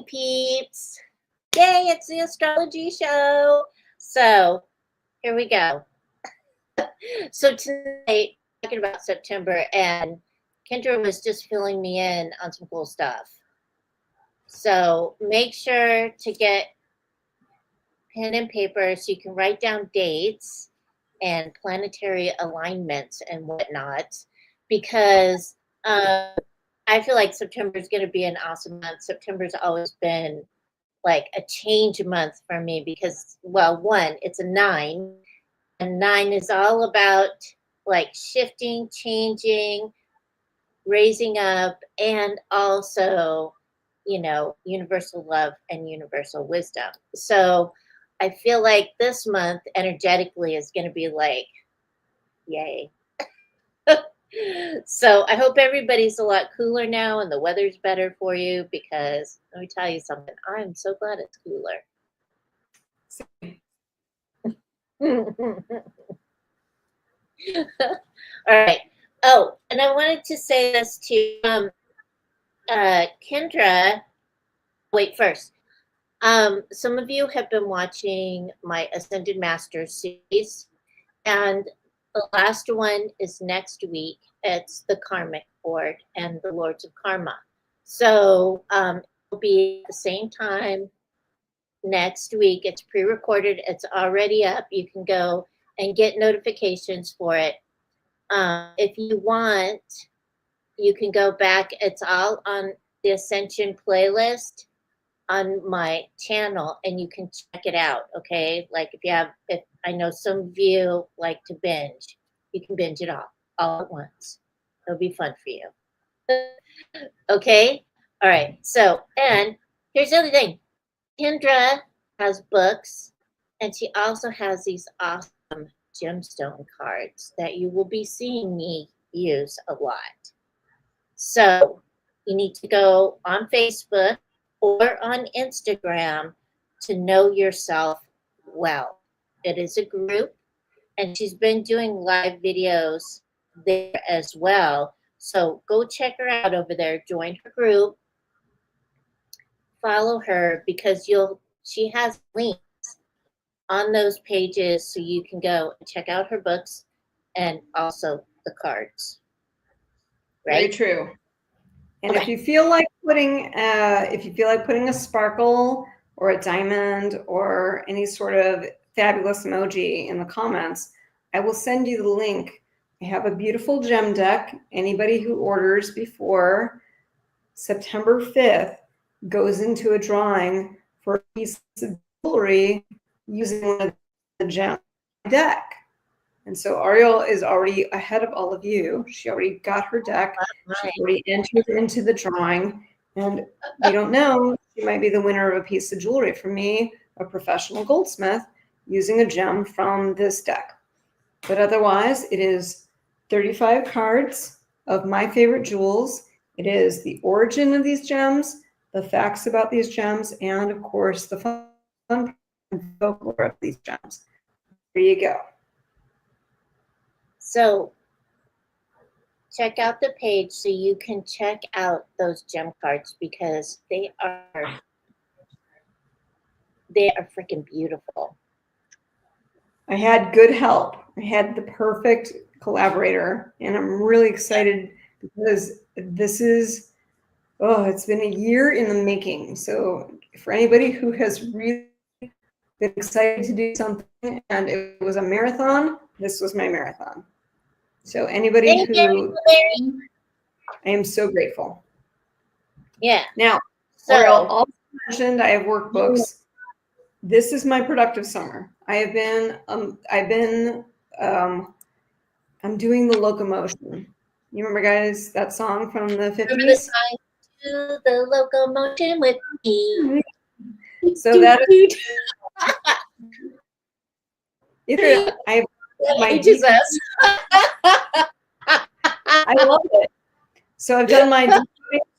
morning, peeps. Yay, it's the Astrology Show. So here we go. So tonight, talking about September, and Kendra was just filling me in on some cool stuff. So make sure to get pen and paper so you can write down dates and planetary alignments and whatnot, because I feel like September is going to be an awesome month. September's always been like a change month for me because, well, one, it's a 9, and 9 is all about like shifting, changing, raising up, and also, you know, universal love and universal wisdom. So I feel like this month energetically is going to be like, yay. So I hope everybody's a lot cooler now and the weather's better for you, because let me tell you something, I'm so glad it's cooler. All right. Oh, and I wanted to say this to Kendra. Wait, first. Some of you have been watching my Ascended Masters series, and the last one is next week. It's the Karmic Board and the Lords of Karma. So it'll be at the same time next week. It's pre-recorded. It's already up. You can go and get notifications for it. If you want, you can go back. It's all on the Ascension playlist on my channel, and you can check it out. Okay, like if I know some of you like to binge, you can binge it all at once. It'll be fun for you. Okay, all right. So, and here's the other thing, Kendra has books, and she also has these awesome gemstone cards that you will be seeing me use a lot. So you need to go on Facebook or on Instagram to know yourself well. It is a group, and she's been doing live videos there as well. So go check her out over there, join her group, follow her, because she has links on those pages so you can go and check out her books and also the cards. Right? Very true. And okay. If you feel like putting a sparkle or a diamond or any sort of fabulous emoji in the comments, I will send you the link. I have a beautiful gem deck. Anybody who orders before September 5th goes into a drawing for a piece of jewelry using one of the gem deck. And so Auriel is already ahead of all of you. She already got her deck. She already entered into the drawing. And we don't know, she might be the winner of a piece of jewelry from me, a professional goldsmith, using a gem from this deck. But otherwise, it is 35 cards of my favorite jewels. It is the origin of these gems, the facts about these gems, and of course, the fun folklore of these gems. There you go. So check out the page so you can check out those gem cards, because they are freaking beautiful. I had good help. I had the perfect collaborator, and I'm really excited because it's been a year in the making. So for anybody who has really been excited to do something and it was a marathon, this was my marathon. So anybody I am so grateful. Yeah. Now, Auriel also mentioned I have workbooks. This is my productive summer. I'm doing the locomotion. You remember, guys, that song from the 50s? Remember the song, "Do the locomotion with me." So that is either I have my Jesus. I love it. So I've done my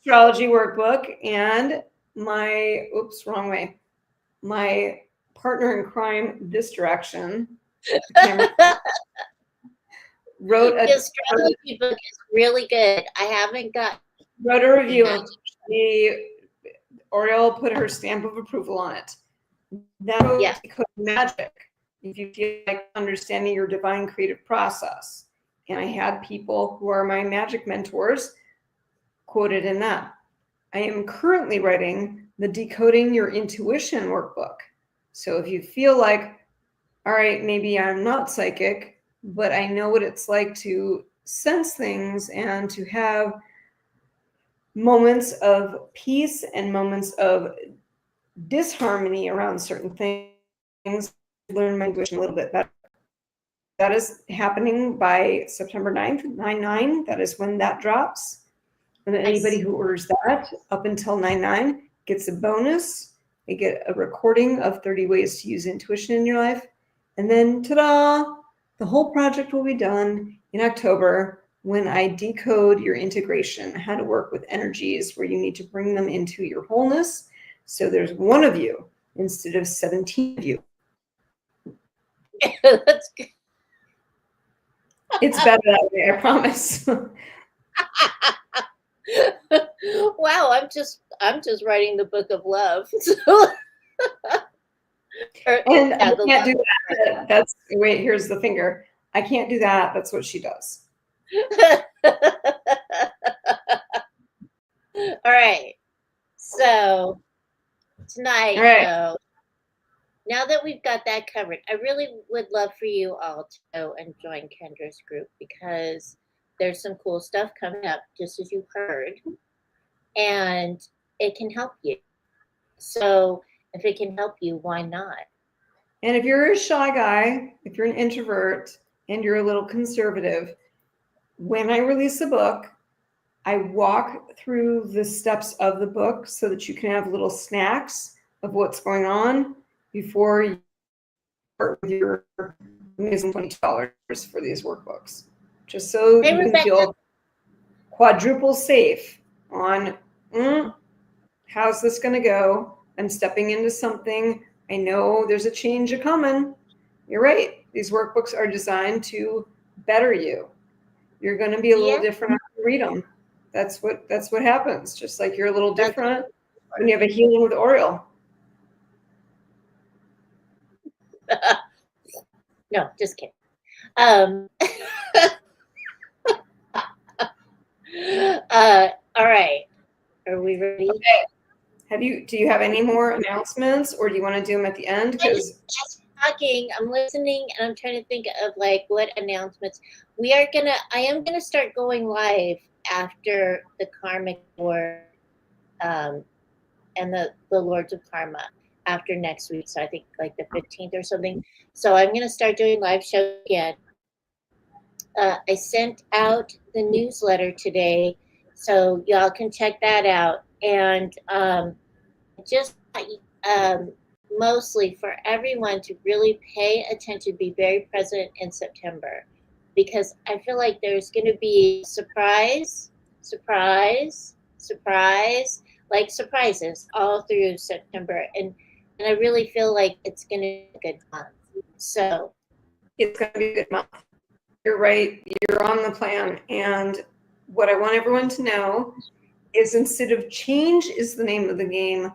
astrology workbook and my my partner in crime this direction wrote the astrology book is really good. I haven't got wrote a review. Auriel put her stamp of approval on it. That Yeah. because magic. If you feel like understanding your divine creative process. And I had people who are my magic mentors quoted in that. I am currently writing the Decoding Your Intuition workbook. So if you feel like, all right, maybe I'm not psychic, but I know what it's like to sense things and to have moments of peace and moments of disharmony around certain things, learn my intuition a little bit better. That is happening by September 9th, 9/9. That is when that drops. And anybody who orders that up until 9/9 gets a bonus. They get a recording of 30 ways to use intuition in your life. And then, ta-da, the whole project will be done in October when I decode your integration, how to work with energies where you need to bring them into your wholeness. So there's one of you instead of 17 of you. That's good. It's better that way, I promise. Wow, I'm just writing the book of love. And I can't do that. That's wait, here's the finger. I can't do that. That's what she does. All right. So tonight, though, now that we've got that covered, I really would love for you all to go and join Kendra's group because there's some cool stuff coming up, just as you've heard, and it can help you. So if it can help you, why not? And if you're a shy guy, if you're an introvert and you're a little conservative, when I release a book, I walk through the steps of the book so that you can have little snacks of what's going on before you start with your amazing $20 for these workbooks. Just so you can feel quadruple safe on how's this going to go? I'm stepping into something. I know there's a change coming. You're right. These workbooks are designed to better you. You're going to be a little different after you read them. That's what happens. Just like you're a little different when you have a healing with Auriel. No, just kidding. All right. Are we ready? Okay. Do you have any more announcements, or do you want to do them at the end? Because talking, I'm listening, and I'm trying to think of like what announcements I am gonna start going live after the Karmic War, and the Lords of Karma after next week. So I think like the 15th or something. So I'm gonna start doing live shows again. I sent out the newsletter today, so y'all can check that out. And just mostly for everyone to really pay attention, be very present in September, because I feel like there's going to be surprises all through September. And I really feel like it's going to be a good month. So it's going to be a good month. You're right. You're on the plan. And what I want everyone to know is instead of change is the name of the game,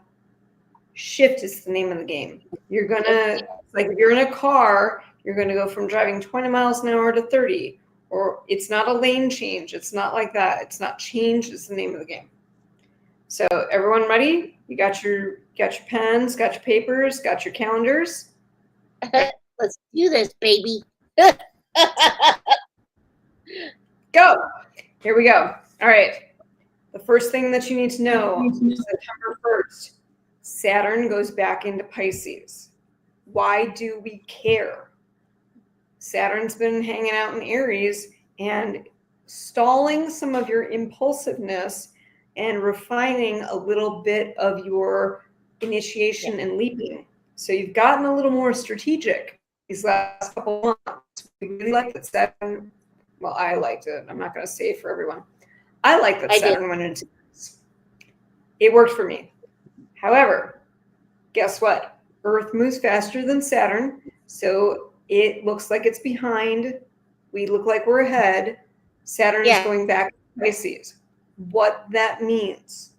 shift is the name of the game. You're going to, like if you're in a car, you're going to go from driving 20 miles an hour to 30. Or it's not a lane change. It's not like that. It's not change is the name of the game. So everyone ready? You got your pens, got your papers, got your calendars? Let's do this, baby. Go. Here we go. All right. The first thing that you need to know is September 1st, Saturn goes back into Pisces. Why do we care? Saturn's been hanging out in Aries and stalling some of your impulsiveness and refining a little bit of your initiation and leaping. So you've gotten a little more strategic these last couple months. We really like that Saturn. Well, I liked it. I'm not going to say it for everyone. I like that Saturn went into this. It worked for me. However, guess what? Earth moves faster than Saturn, so it looks like it's behind. We look like we're ahead. Saturn is going back to Pisces. What that means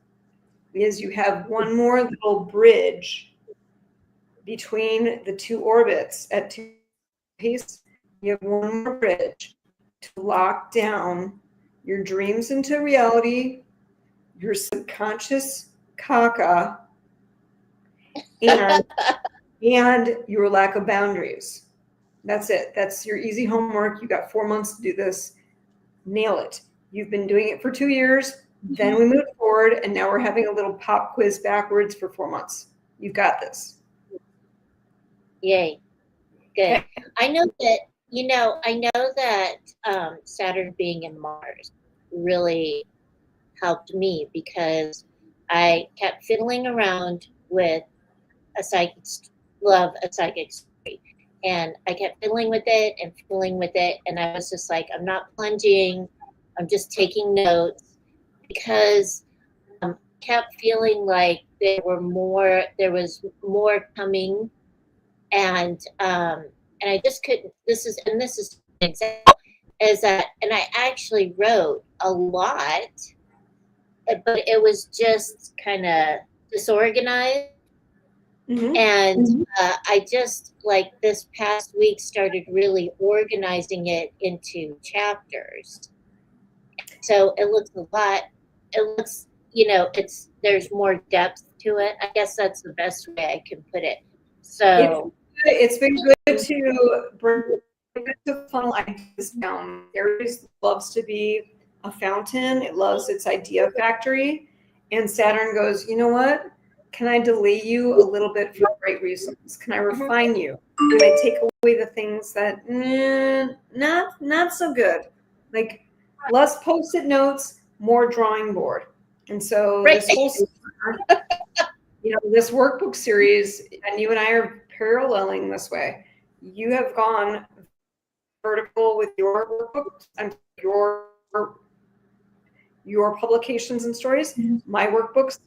is you have one more little bridge between the two orbits at two paces. You have one more bridge to lock down your dreams into reality, your subconscious caca, and your lack of boundaries. That's it. That's your easy homework. You got 4 months to do this. Nail it. You've been doing it for 2 years. Then we moved forward, and now we're having a little pop quiz backwards for 4 months. You've got this. Yay. Good. I know that Saturn being in Mars really helped me because I kept fiddling around with a psychic story. And I kept fiddling with it, and I was just like, I'm not plunging, I'm just taking notes, because I kept feeling like there was more coming, and I just couldn't. This is an example, is that, and I actually wrote a lot, but it was just kind of disorganized. And I just, like, this past week started really organizing it into chapters. So it looks there's more depth to it. I guess that's the best way I can put it. So it's been good to bring the funnel ideas down. Aries loves to be a fountain. It loves its idea factory. And Saturn goes, you know what? Can I delay you a little bit for the right reasons? Can I refine you? Can I take away the things that not so good? Like less post-it notes, more drawing board. And so this whole summer, this workbook series, and you and I are paralleling this way. You have gone vertical with your workbooks and your publications and stories. My workbooks,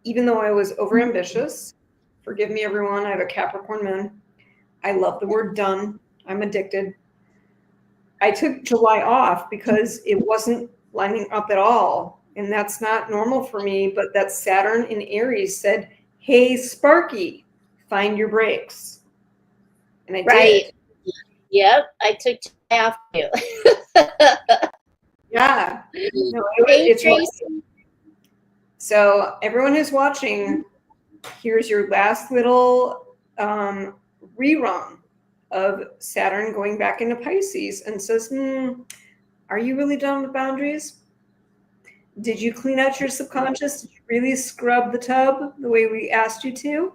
even though I was overambitious, forgive me, everyone, I have a Capricorn moon. I love the word done. I'm addicted. I took July off because it wasn't lining up at all. And that's not normal for me, but that Saturn in Aries said, hey, Sparky, find your breaks. And I did. Yep, I took July off too. Yeah. No, it's so everyone who's watching, here's your last little rerun of Saturn going back into Pisces and says, are you really done with boundaries? Did you clean out your subconscious? Did you really scrub the tub the way we asked you to?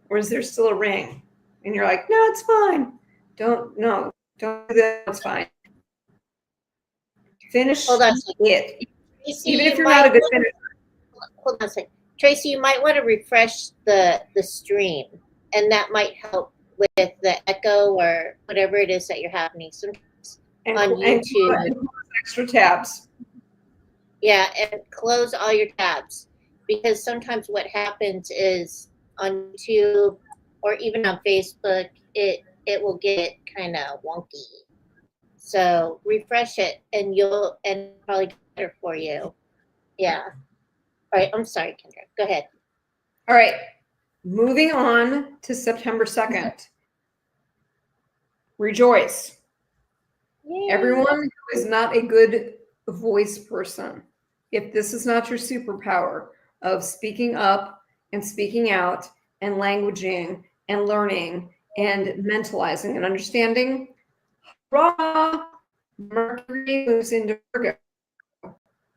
Or is there still a ring? And you're like, no, it's fine. Don't do that. It's fine. Finish it. Tracy, even if you're not a good finisher. Hold on a second. Tracy, you might want to refresh the stream, and that might help with the echo or whatever it is that you're having sometimes on YouTube. And extra tabs. Yeah, and close all your tabs, because sometimes what happens is on YouTube or even on Facebook, it will get kind of wonky. So refresh it, and probably get better for you. Yeah. All right. I'm sorry, Kendra. Go ahead. All right. Moving on to September 2nd. Rejoice. Yay. Everyone who is not a good voice person, if this is not your superpower of speaking up and speaking out and languaging and learning and mentalizing and understanding, hurrah! Mercury moves into Virgo.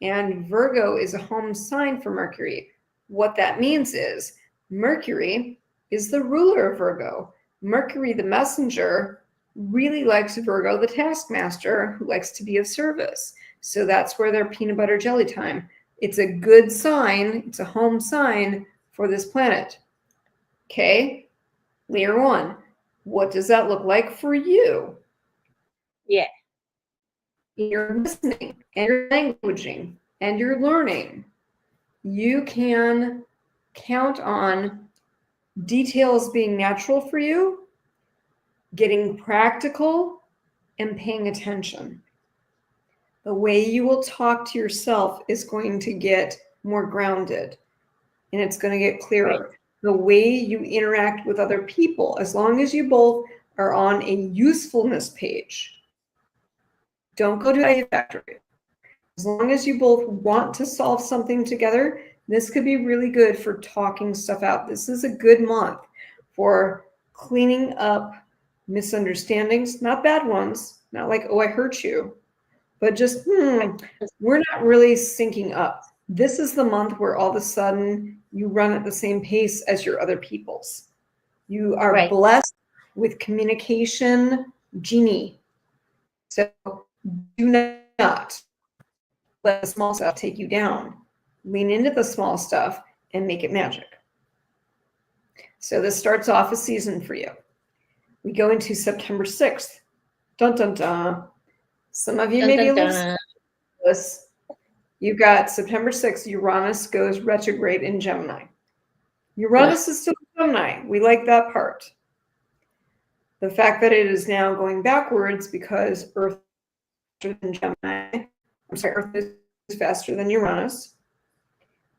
And Virgo is a home sign for Mercury. What that means is Mercury is the ruler of Virgo. Mercury, the messenger, really likes Virgo, the taskmaster, who likes to be of service. So that's where their peanut butter jelly time. It's a good sign. It's a home sign for this planet. Okay, layer one. What does that look like for you? Yeah. You're listening and you're languaging and you're learning. You can count on details being natural for you, getting practical, and paying attention. The way you will talk to yourself is going to get more grounded. and it's going to get clearer. Right. The way you interact with other people, as long as you both are on a usefulness page, don't go to a factory. As long as you both want to solve something together, this could be really good for talking stuff out. This is a good month for cleaning up misunderstandings, not bad ones, not like, oh, I hurt you, but just, we're not really syncing up. This is the month where all of a sudden you run at the same pace as your other peoples. You are Right. blessed with communication genie. So do not let the small stuff take you down. Lean into the small stuff and make it magic. So this starts off a season for you. We go into September 6th. Dun, dun, dun. Some of you may be a little sleepless. You've got September 6th, Uranus goes retrograde in Gemini. Uranus is still in Gemini. We like that part. The fact that it is now going backwards because Earth is faster than Gemini. I'm sorry, Earth is faster than Uranus.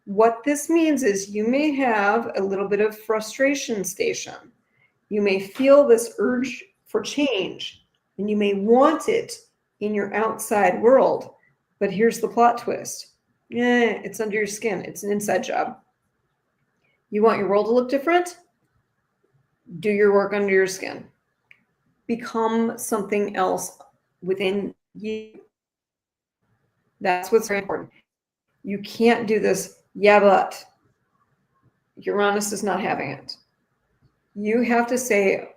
What this means is you may have a little bit of frustration station. You may feel this urge for change, and you may want it in your outside world. But here's the plot twist. It's under your skin. It's an inside job. You want your world to look different? Do your work under your skin. Become something else within you. That's what's very important. You can't do this, yeah, but Uranus is not having it. You have to say,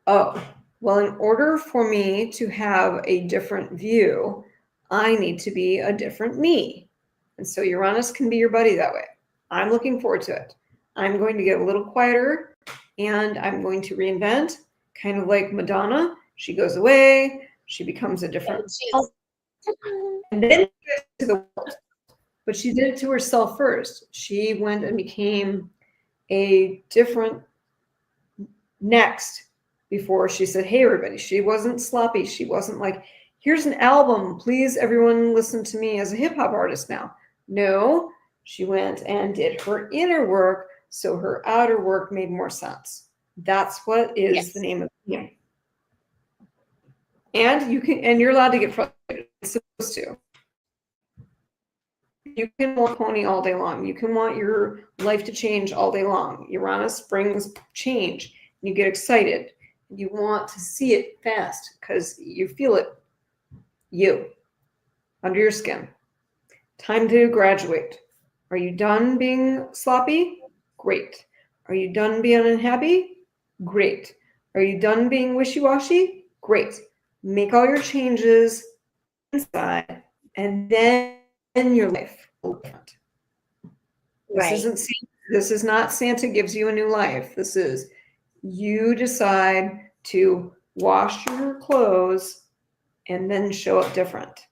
oh, well, in order for me to have a different view, I need to be a different me. And so Uranus can be your buddy that way. I'm looking forward to it. I'm going to get a little quieter and I'm going to reinvent, kind of like Madonna. She goes away, she becomes a different self, and then to the world. But she did it to herself first. She went and became a different next before she said, hey, everybody. She wasn't sloppy. She wasn't like, here's an album. Please, everyone listen to me as a hip hop artist now. No, she went and did her inner work so her outer work made more sense. That's what is the name of the game. And you're allowed to get frustrated. You're supposed to. You can want pony all day long. You can want your life to change all day long. Uranus brings change. You get excited. You want to see it fast because you feel it. Under your skin. Time to graduate. Are you done being sloppy? Great. Are you done being unhappy? Great. Are you done being wishy-washy? Great. Make all your changes inside, and then your life will be different. This is not Santa gives you a new life. This is you decide to wash your clothes and then show up different.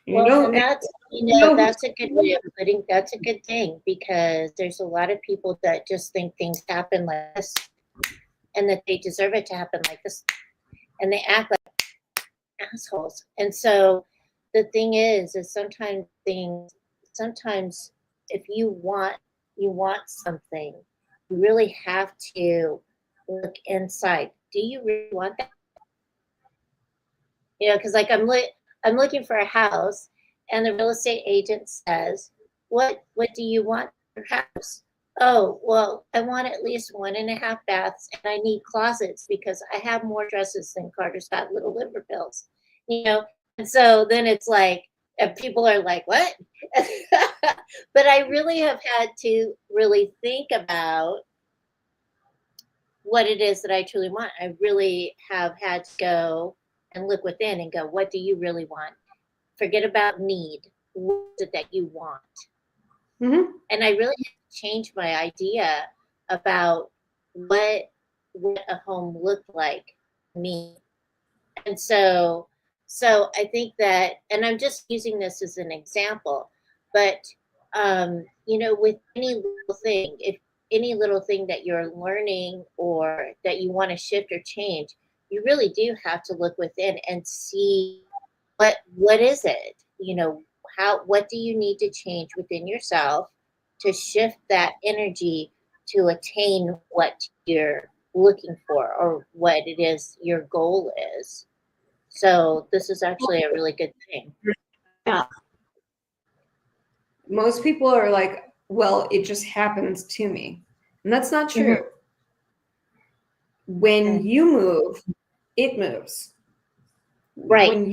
Well, and that's that's a good way of putting. That's a good thing because there's a lot of people that just think things happen like this, and that they deserve it to happen like this, and they act like assholes. And so the thing is sometimes if you want something, you really have to look inside. Do you really want that? Because like I'm looking for a house, and the real estate agent says, what do you want for your house? Oh, well, I want at least 1.5 baths, and I need closets because I have more dresses than Carter's got little liver pills. And so then it's like, people are like, what? But I really have had to really think about what it is that I truly want. I really have had to go and look within and go, what do you really want? Forget about need. What is it that you want? Mm-hmm. And I really had to change my idea about what a home looked like to me. And so I think that, and I'm just using this as an example, but with any little thing, if any little thing that you're learning or that you want to shift or change, you really do have to look within and see what is it? what do you need to change within yourself to shift that energy to attain what you're looking for or what it is your goal is. So this is actually a really good thing. Yeah. Most people are like, well, it just happens to me. And that's not true. When you move, it moves. Right. When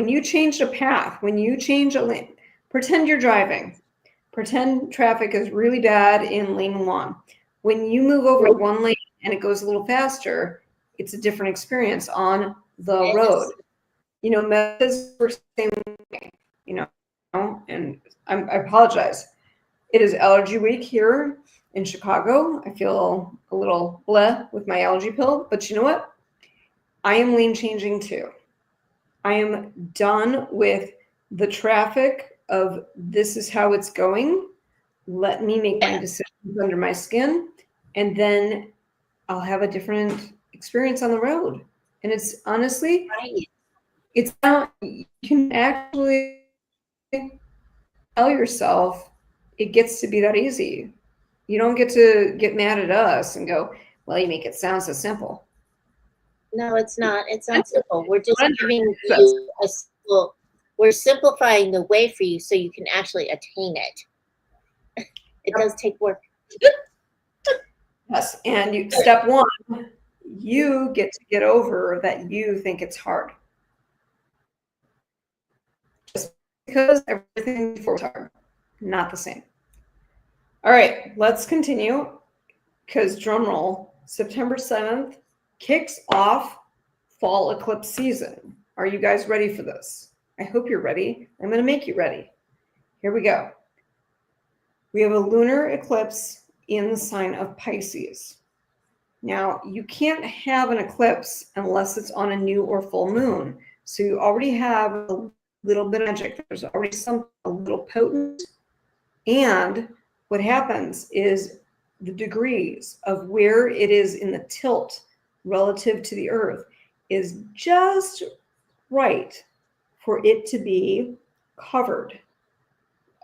you change a path, when you change a lane, pretend you're driving. Pretend traffic is really bad in lane 1. When you move over one lane and it goes a little faster, it's a different experience on the road. You know, methods are the same way, you know, and I apologize. It is allergy week here in Chicago. I feel a little bleh with my allergy pill, but you know what? I am lane changing too. I am done with the traffic of this is how it's going. Let me make my decisions under my skin, and then I'll have a different experience on the road. And it's honestly, it's not, you can actually tell yourself it gets to be that easy. You don't get to get mad at us and go, well, you make it sound so simple. No, it's not. It's not simple. We're just giving you a simple, we're simplifying the way for you so you can actually attain it. It does take work. Yes, and step 1, you get to get over that you think it's hard. Just because everything before was hard, not the same. All right, let's continue, because drum roll, September 7th kicks off fall eclipse season. Are you guys ready for this? I hope you're ready. I'm going to make you ready. Here we go. We have a lunar eclipse in the sign of Pisces. Now, you can't have an eclipse unless it's on a new or full moon. So you already have a little bit of magic. There's already something a little potent. And what happens is the degrees of where it is in the tilt relative to the earth is just right for it to be covered.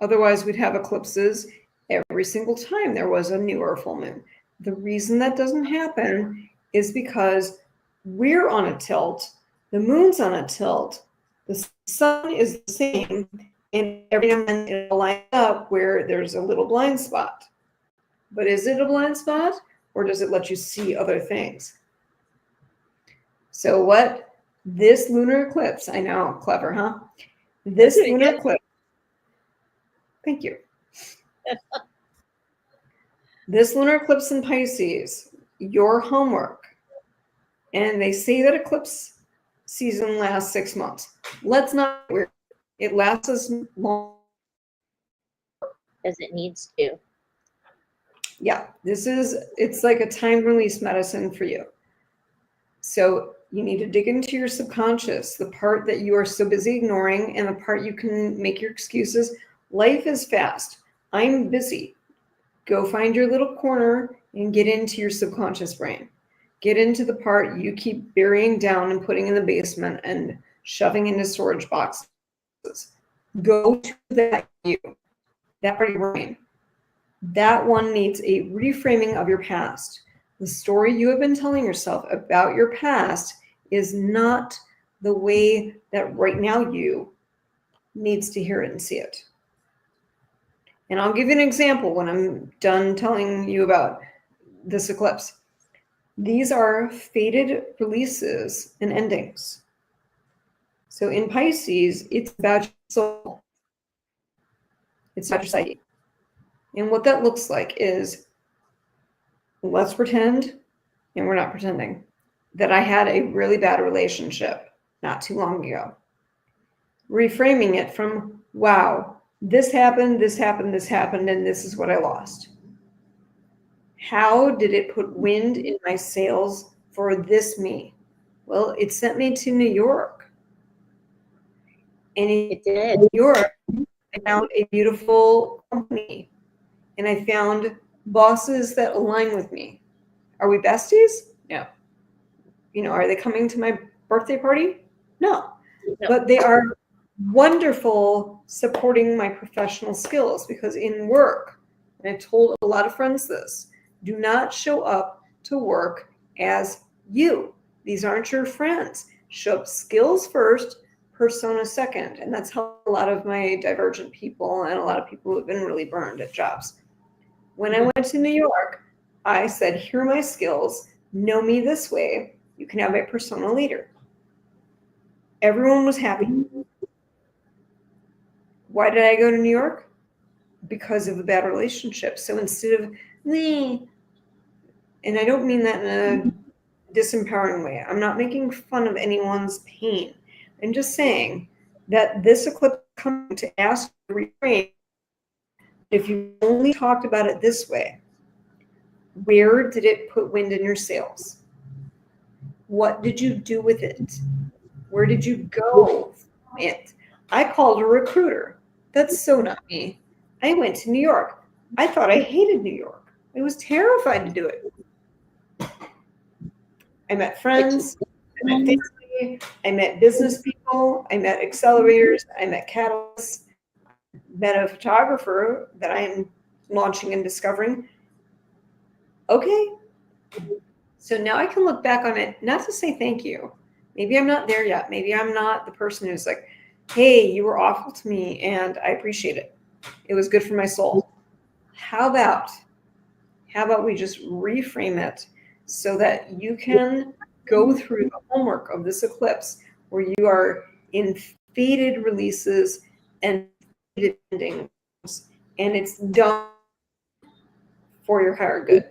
Otherwise, we'd have eclipses every single time there was a new or full moon. The reason that doesn't happen is because we're on a tilt, the moon's on a tilt, the sun is the same, and every now and then it'll line up where there's a little blind spot. But is it a blind spot, or does it let you see other things? So what this lunar eclipse, I know, clever, huh? This lunar eclipse, thank you. This lunar eclipse in Pisces, your homework, and they say that eclipse season lasts 6 months. Let's not, it lasts as long as it needs to. Yeah, it's like a time release medicine for you. So you need to dig into your subconscious, the part that you are so busy ignoring and the part you can make your excuses. Life is fast. I'm busy. Go find your little corner and get into your subconscious brain. Get into the part you keep burying down and putting in the basement and shoving into storage boxes. Go to that you, that part of your brain. That one needs a reframing of your past. The story you have been telling yourself about your past is not the way that right now you needs to hear it and see it. And I'll give you an example when I'm done telling you about this eclipse. These are fated releases and endings. So in Pisces, it's about your soul. It's about your psyche. And what that looks like is, let's pretend, and we're not pretending, that I had a really bad relationship not too long ago. Reframing it from, wow, this happened, this happened, this happened, and this is what I lost. How did it put wind in my sails for this me? Well, it sent me to New York. And it did. New York, I found a beautiful company. And I found bosses that align with me. Are we besties? No. You know, are they coming to my birthday party? No. But they are wonderful supporting my professional skills, because in work, and I've told a lot of friends this, do not show up to work as you. These aren't your friends. Show up skills first, persona second. And that's how a lot of my divergent people and a lot of people who have been really burned at jobs. When I went to New York, I said, here are my skills. Know me this way. You can have a persona leader. Everyone was happy. Why did I go to New York? Because of a bad relationship. So instead of me, and I don't mean that in a disempowering way. I'm not making fun of anyone's pain. I'm just saying that this eclipse is coming to ask you to reframe. If you only talked about it this way, where did it put wind in your sails? What did you do with it? Where did you go from it? I called a recruiter. That's so not me. I went to New York. I thought I hated New York. I was terrified to do it. I met friends, I met family, I met business people, I met accelerators, I met catalysts, met a photographer that I am launching and discovering. Okay. So now I can look back on it, not to say thank you. Maybe I'm not there yet. Maybe I'm not the person who's like, hey, you were awful to me and I appreciate it. It was good for my soul. How about we just reframe it so that you can go through the homework of this eclipse where you are in faded releases and faded endings, and it's done for your higher good.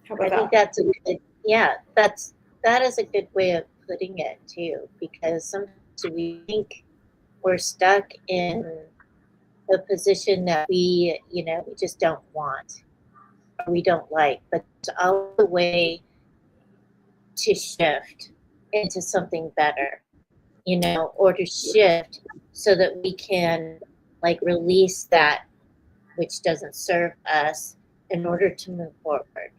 How about I think that's a good, yeah, that is a good way of putting it too, because sometimes we think we're stuck in a position that we just don't want or we don't like, but it's all the way to shift into something better, or to shift so that we can like release that which doesn't serve us in order to move forward.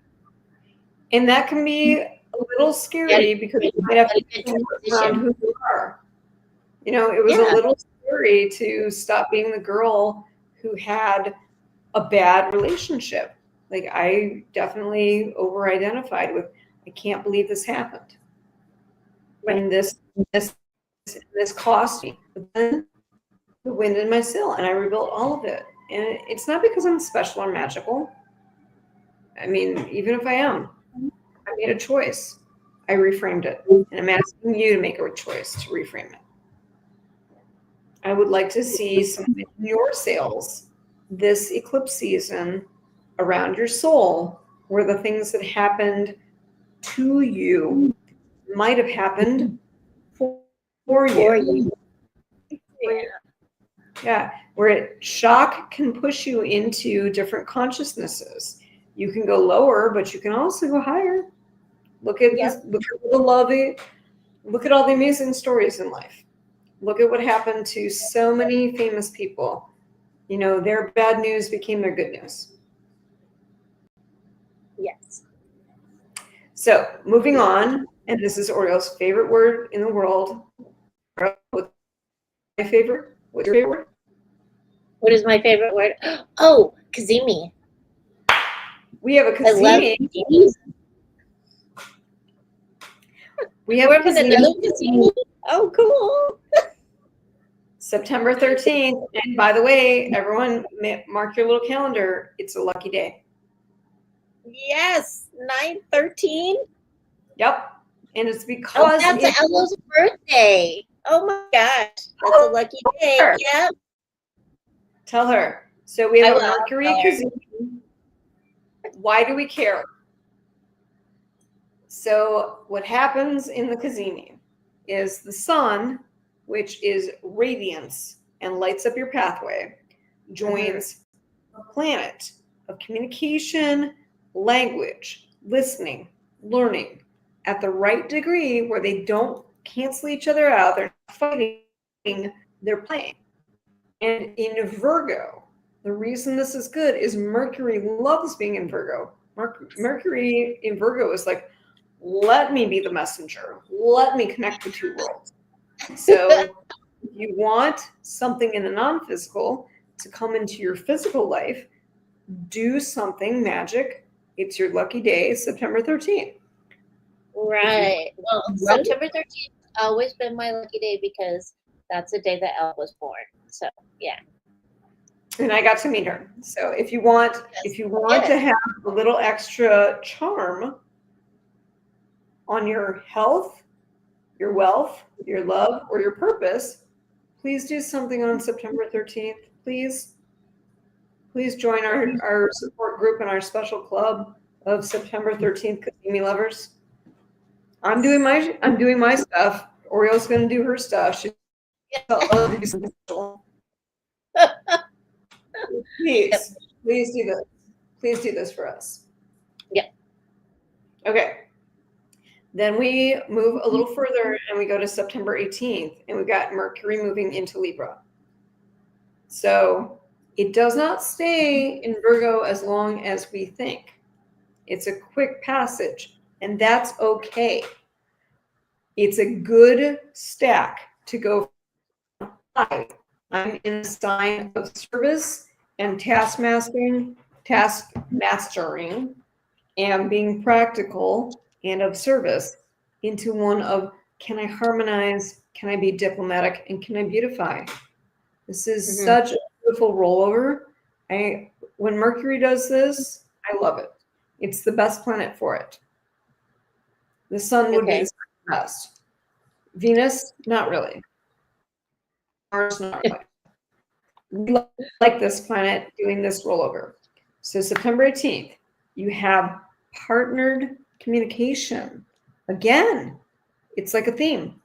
And that can be a little scary because you might have to around who you are. It was a little scary to stop being the girl who had a bad relationship. Like, I definitely over-identified with, I can't believe this happened. And this cost me. But then the wind in my sail, and I rebuilt all of it. And it's not because I'm special or magical. I mean, even if I am, I made a choice. I reframed it. And I'm asking you to make a choice to reframe it. I would like to see some in your sails this eclipse season around your soul, where the things that happened to you might have happened for you. Yeah, where shock can push you into different consciousnesses. You can go lower, but you can also go higher. Look at this. Look at the lovely. Look at all the amazing stories in life. Look at what happened to so many famous people. Their bad news became their good news. Yes. So moving on, and this is Auriel's favorite word in the world. My favorite? What's your favorite word? What is my favorite word? Oh, Kazemi. We have a Kazemi. I love Kazemi. We have We're gonna know Kazemi. Oh, cool. September 13th. And by the way, everyone mark your little calendar. It's a lucky day. Yes, 9/13. Yep. And it's because that's Ella's birthday. Oh my gosh. That's a lucky day. Her. Yep. Tell her. So we have a Mercury Kazemi. Why do we care? So what happens in the Kazemi is the sun, which is radiance and lights up your pathway, joins a planet of communication, language, listening, learning at the right degree where they don't cancel each other out. They're not fighting, they're playing. And in Virgo, the reason this is good is Mercury loves being in Virgo. Mercury in Virgo is like, Let me be the messenger. Let me connect the two worlds. So if you want something in the non-physical to come into your physical life, do something magic. It's your lucky day, September 13th. Right. Well, September 13th has always been my lucky day because that's the day that Elle was born. So yeah. And I got to meet her. So if you want to have a little extra charm on your health, your wealth, your love, or your purpose, please do something on September 13th. Please join our support group and our special club of September 13th Kasimi lovers. I'm doing my stuff. Auriel's going to do her stuff. She's going to do something special. Please do this. Please do this for us. Yeah. Okay. Then we move a little further and we go to September 18th, and we've got Mercury moving into Libra. So it does not stay in Virgo as long as we think. It's a quick passage, and that's okay. It's a good stack to go from 5. I'm in a sign of service and task mastering, and being practical and of service, into one of, can I harmonize, can I be diplomatic, and can I beautify? This is such a beautiful rollover. When Mercury does this, I love it. It's the best planet for it. The sun would be the best. Venus, not really. Mars, not really. We like this planet doing this rollover. So September 18th, you have partnered communication. Again, it's like a theme.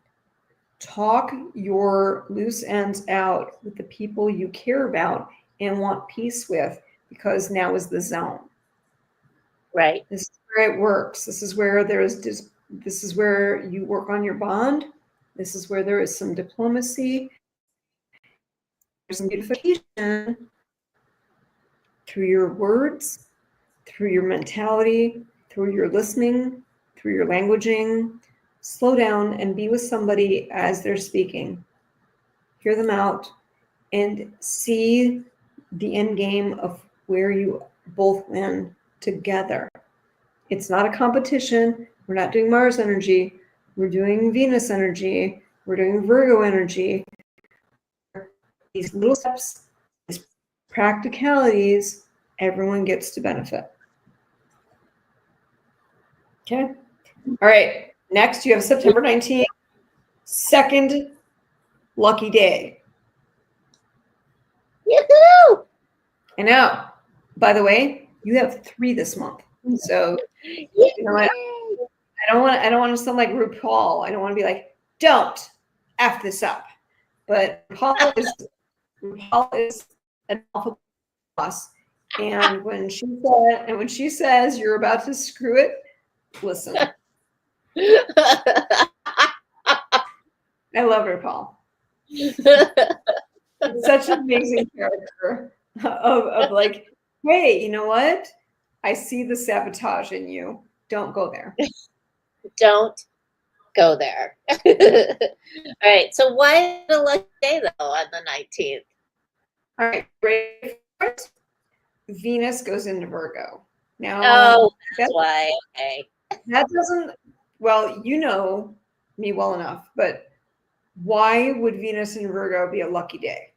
Talk your loose ends out with the people you care about and want peace with, because now is the zone. Right. This is where it works. This is where this is where you work on your bond. This is where there is some diplomacy. There's some beautification through your words, through your mentality, through your listening, through your languaging. Slow down and be with somebody as they're speaking. Hear them out and see the end game of where you both win together. It's not a competition. We're not doing Mars energy. We're doing Venus energy. We're doing Virgo energy. These little steps, these practicalities, everyone gets to benefit. Okay. All right. Next, you have September 19th, second lucky day. Yoo-hoo! I know. By the way, you have 3 this month. So you know what? I don't want to sound like RuPaul. I don't want to be like, don't F this up. But RuPaul is an alpha boss. And when she says you're about to screw it, listen. I love RuPaul. Such an amazing character of like, hey, you know what? I see the sabotage in you. Don't go there. Don't go there. All right. So why the lucky day though on the 19th? All right. Great. Venus goes into Virgo. Now, that's why. Okay. That doesn't. Well, you know me well enough, but why would Venus in Virgo be a lucky day?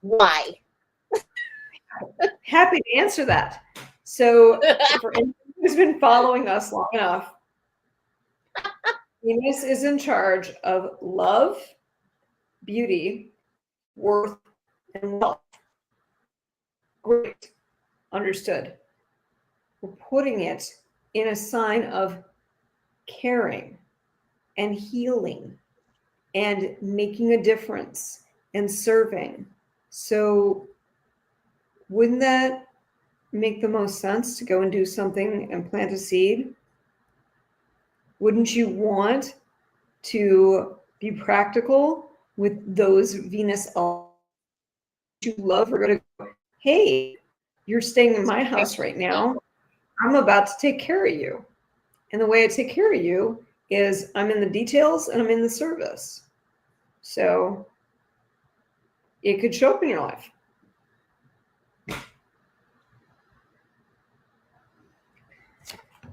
Why? Happy to answer that. So, for anyone who's been following us long enough, Venus is in charge of love, beauty, worth, and wealth. Great. Understood. We're putting it in a sign of caring and healing and making a difference and serving. So wouldn't that make the most sense to go and do something and plant a seed? Wouldn't you want to be practical with those Venus you love? We're going to go, hey, you're staying in my house right now. I'm about to take care of you. And the way I take care of you is I'm in the details and I'm in the service. So it could show up in your life.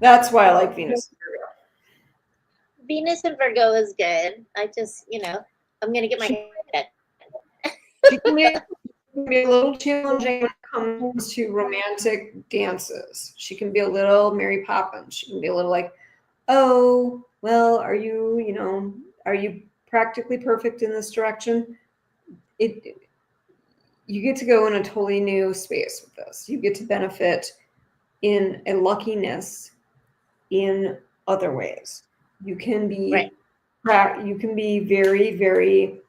That's why I like Venus. Venus and Virgo is good. I just, I'm going to get my head. She can be a little challenging when it comes to romantic dances. She can be a little Mary Poppins. She can be a little like, oh, well, are you practically perfect in this direction? You get to go in a totally new space with this. You get to benefit in a luckiness in other ways. You can be You can be very, very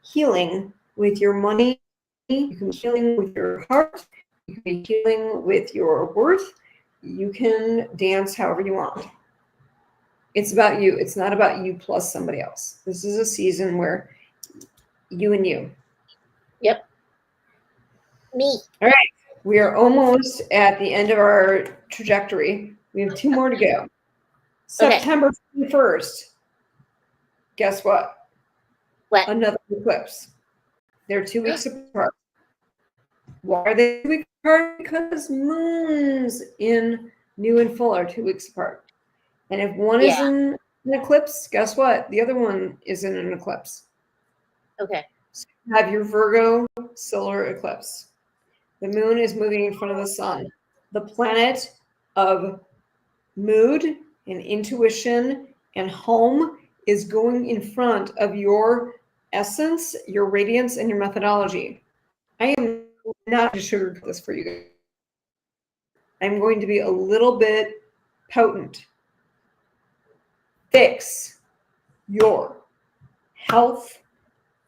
healing with your money. You can be healing with your heart. You can be healing with your worth. You can dance however you want. It's about you. It's not about you plus somebody else. This is a season where you and you. Yep. Me. All right. We are almost at the end of our trajectory. We have 2 more to go. September 1st. Guess what? What? Another eclipse. They're 2 weeks apart. Why are they 2 weeks apart? Because moons in new and full are 2 weeks apart. And if one is in an eclipse, guess what? The other one is in an eclipse. Okay. So you have your Virgo solar eclipse. The moon is moving in front of the sun. The planet of mood and intuition and home is going in front of your essence, your radiance, and your methodology. I am not to sugarcoat this for you. I'm going to be a little bit potent. Fix your health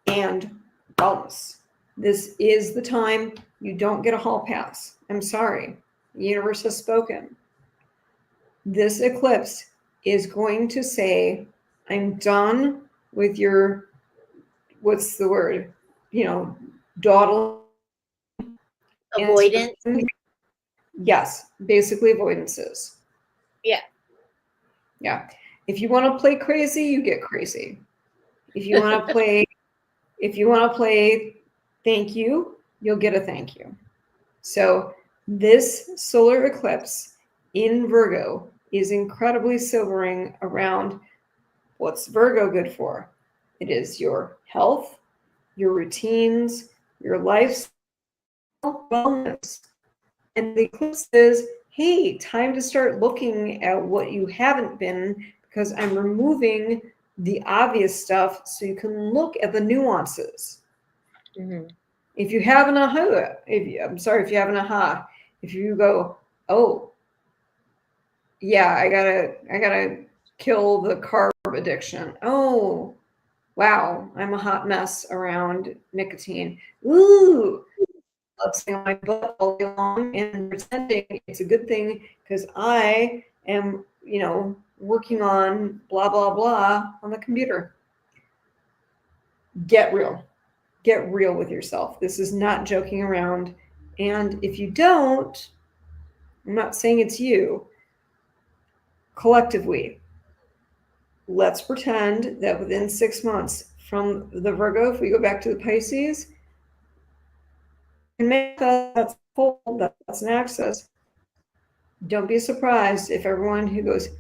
and wellness. This is the time you don't get a hall pass. I'm sorry. The universe has spoken. This eclipse is going to say, I'm done with your, what's the word? Dawdle. Avoidance. Yes, basically avoidances. Yeah. Yeah. If you want to play crazy, you get crazy. If you want to play thank you, you'll get a thank you. So this solar eclipse in Virgo is incredibly sobering around what's Virgo good for. It is your health, your routines, your lifestyle, wellness. And the eclipse says, hey, time to start looking at what you haven't been, because I'm removing the obvious stuff so you can look at the nuances. Mm-hmm. If you have an aha, if you go, oh, yeah, I gotta kill the carb addiction. Oh, wow, I'm a hot mess around nicotine. Ooh, I'm sitting on my butt all day long and pretending it's a good thing because I am, working on blah, blah, blah on the computer. Get real. Get real with yourself. This is not joking around. And if you don't, I'm not saying it's you, collectively, let's pretend that within 6 months from the Virgo, if we go back to the Pisces, and make that's full, that's an axis. Don't be surprised if everyone who goes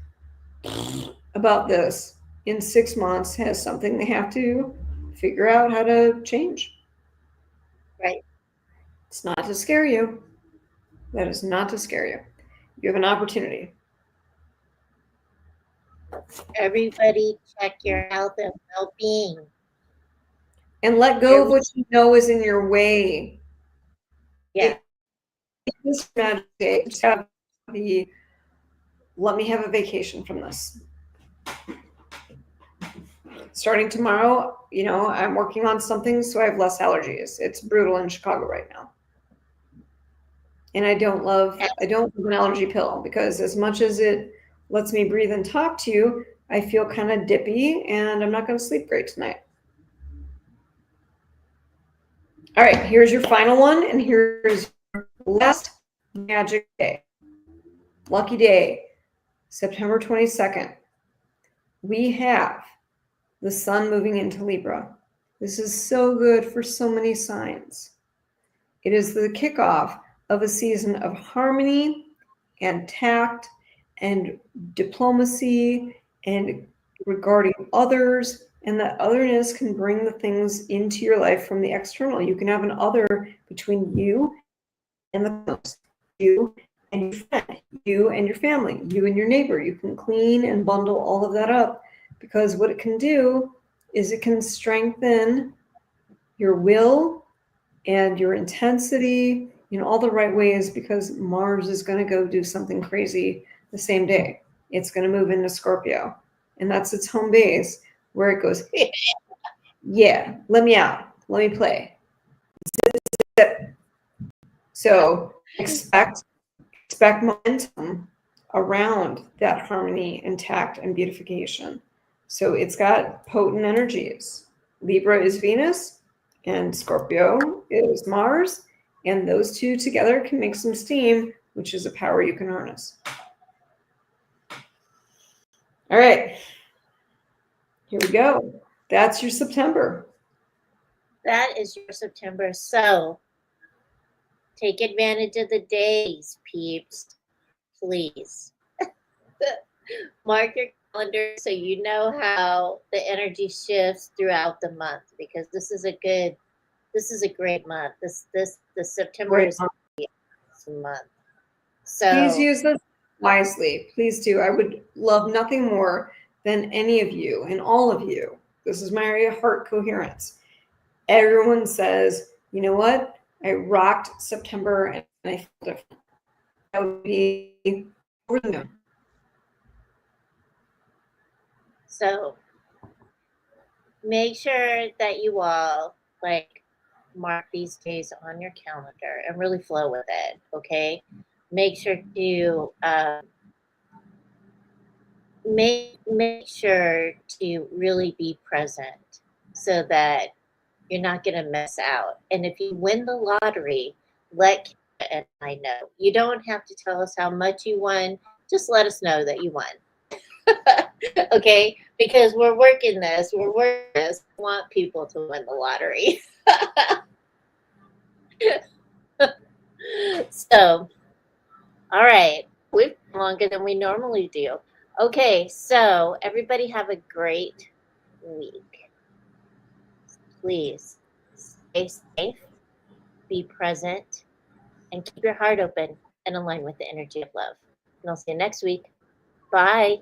about this in 6 months has something they have to figure out how to change. Right. It's not to scare you. That is not to scare you. You have an opportunity. Everybody check your health and well-being. And let go of what you know is in your way. Yeah. This magic day, just have let me have a vacation from this. Starting tomorrow, I'm working on something so I have less allergies. It's brutal in Chicago right now. And I don't love an allergy pill because as much as it lets me breathe and talk to you, I feel kind of dippy and I'm not going to sleep great tonight. All right, here's your final one, and here's your last magic day. Lucky day. September 22nd, we have the sun moving into Libra. This is so good for so many signs. It is the kickoff of a season of harmony and tact and diplomacy and regarding others, and that otherness can bring the things into your life from the external. You can have an other between you and the host, you and your friend, you and your family, you and your neighbor. You can clean and bundle all of that up, because what it can do is it can strengthen your will and your intensity in all the right ways, because Mars is going to go do something crazy the same day. It's going to move into Scorpio, and that's its home base, where it goes, yeah, let me out, let me play. So expect momentum around that harmony and tact and beautification. So it's got potent energies. Libra is Venus and Scorpio is Mars, and those two together can make some steam, which is a power you can harness. All right, here we go. That's your September. That is your September. So take advantage of the days, peeps. Please. Mark your calendar so you know how the energy shifts throughout the month, because this is a great month. The September is a month. So please use this wisely. Please do. I would love nothing more than any of you and all of you. This is my heart coherence. Everyone says, you know what? I rocked September and I feel different. That would be over the moon. So make sure that you all mark these days on your calendar and really flow with it. Okay. Make sure to make sure to really be present, so that you're not going to miss out. And if you win the lottery, let Kendra and I know. You don't have to tell us how much you won. Just let us know that you won. Okay? Because we're working this. We want people to win the lottery. So, all right. We've been longer than we normally do. Okay, so everybody have a great week. Please stay safe, be present, and keep your heart open and align with the energy of love. And I'll see you next week. Bye.